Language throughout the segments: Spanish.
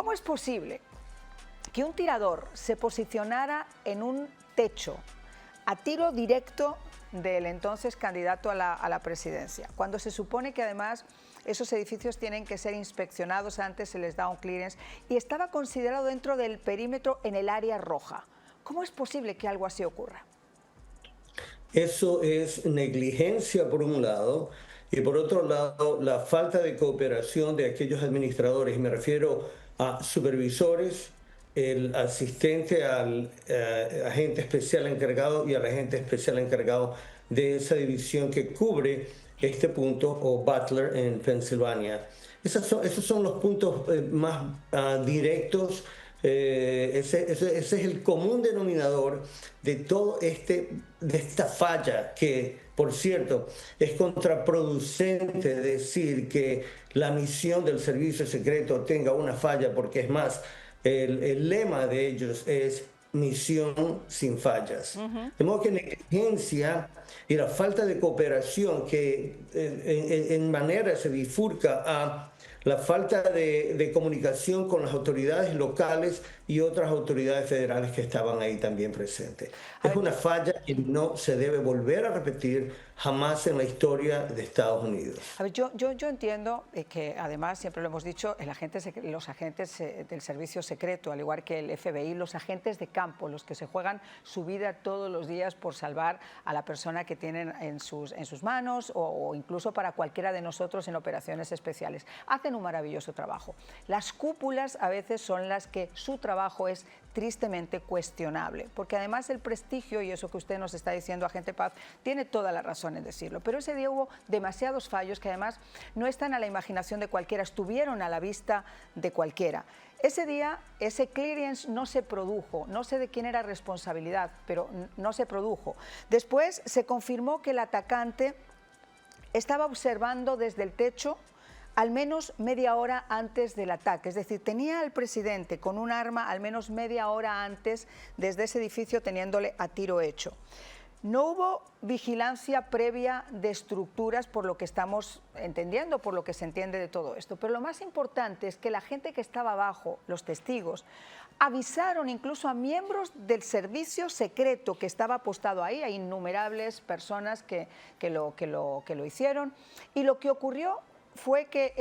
¿Cómo es posible que un tirador se posicionara en un techo a tiro directo del entonces candidato a la presidencia, cuando se supone que además esos edificios tienen que ser inspeccionados antes, se les da un clearance, y estaba considerado dentro del perímetro en el área roja? ¿Cómo es posible que algo así ocurra? Eso es negligencia por un lado, y por otro lado la falta de cooperación de aquellos administradores. Me refiero a supervisores, el asistente al agente especial encargado y al agente especial encargado de esa división que cubre este punto, o Butler en Pensilvania. Esos son los puntos más directos. Ese es el común denominador de de esta falla, que, por cierto, es contraproducente decir que la misión del servicio secreto tenga una falla, porque es más, el lema de ellos es misión sin fallas. De modo que negligencia y la falta de cooperación que en manera se bifurca a la falta de comunicación con las autoridades locales y otras autoridades federales que estaban ahí también presentes. Es una falla que no se debe volver a repetir jamás en la historia de Estados Unidos. A ver, yo entiendo que además, siempre lo hemos dicho, los agentes del servicio secreto, al igual que el FBI, los agentes de campo, los que se juegan su vida todos los días por salvar a la persona que tienen en sus manos, o incluso para cualquiera de nosotros en operaciones especiales, hacen un maravilloso trabajo. Las cúpulas a veces son las que su trabajo es tristemente cuestionable, porque además el prestigio, y eso que usted nos está diciendo, agente Paz, tiene toda la razón en decirlo, pero ese día hubo demasiados fallos que además no están a la imaginación de cualquiera, estuvieron a la vista de cualquiera. Ese día ese clearance no se produjo, no sé de quién era responsabilidad, pero no se produjo. Después se confirmó que el atacante estaba observando desde el techo al menos media hora antes del ataque, es decir, tenía al presidente con un arma al menos media hora antes desde ese edificio, teniéndole a tiro hecho. No hubo vigilancia previa de estructuras, por lo que estamos entendiendo, por lo que se entiende de todo esto. Pero lo más importante es que la gente que estaba abajo, los testigos, avisaron incluso a miembros del servicio secreto que estaba apostado ahí. Hay innumerables personas que lo hicieron. Y lo que ocurrió fue que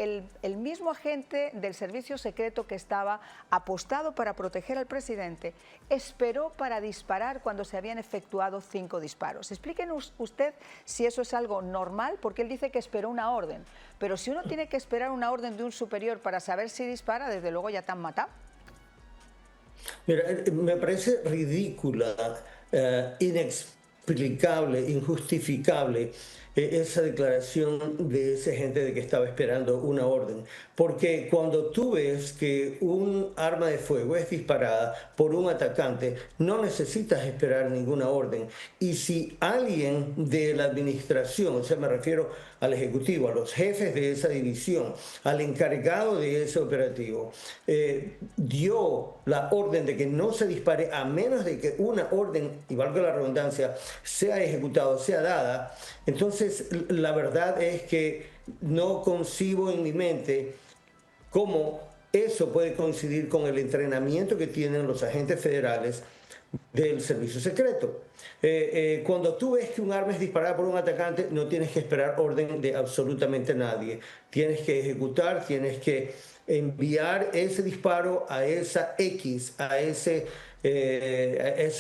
el mismo agente del servicio secreto que estaba apostado para proteger al presidente esperó para disparar cuando se habían efectuado 5 disparos. Explíquenos usted si eso es algo normal, porque él dice que esperó una orden, pero si uno tiene que esperar una orden de un superior para saber si dispara, desde luego ya te han matado. Mira, me parece ridícula, inexplicable, injustificable esa declaración de esa gente de que estaba esperando una orden. Porque cuando tú ves que un arma de fuego es disparada por un atacante, no necesitas esperar ninguna orden. Y si alguien de la administración, o sea, me refiero al ejecutivo, a los jefes de esa división, al encargado de ese operativo, dio la orden de que no se dispare a menos de que una orden, y valga la redundancia, sea ejecutada, sea dada, entonces la verdad es que no concibo en mi mente cómo eso puede coincidir con el entrenamiento que tienen los agentes federales del servicio secreto. Cuando tú ves que un arma es disparada por un atacante, no tienes que esperar orden de absolutamente nadie. Tienes que ejecutar, tienes que enviar ese disparo a esa X, a esa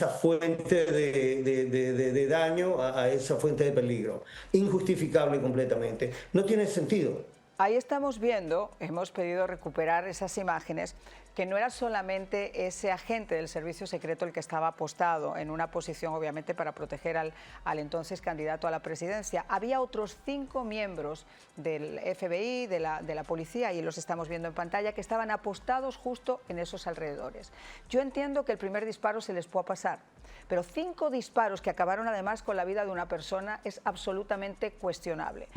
fuente de daño, a esa fuente de peligro. Injustificable completamente. No tiene sentido. Ahí estamos viendo, hemos pedido recuperar esas imágenes, que no era solamente ese agente del servicio secreto el que estaba apostado en una posición, obviamente, para proteger al entonces candidato a la presidencia. Había otros 5 miembros del FBI, de la policía, y los estamos viendo en pantalla, que estaban apostados justo en esos alrededores. Yo entiendo que el primer disparo se les puede pasar, pero 5 disparos que acabaron además con la vida de una persona es absolutamente cuestionable.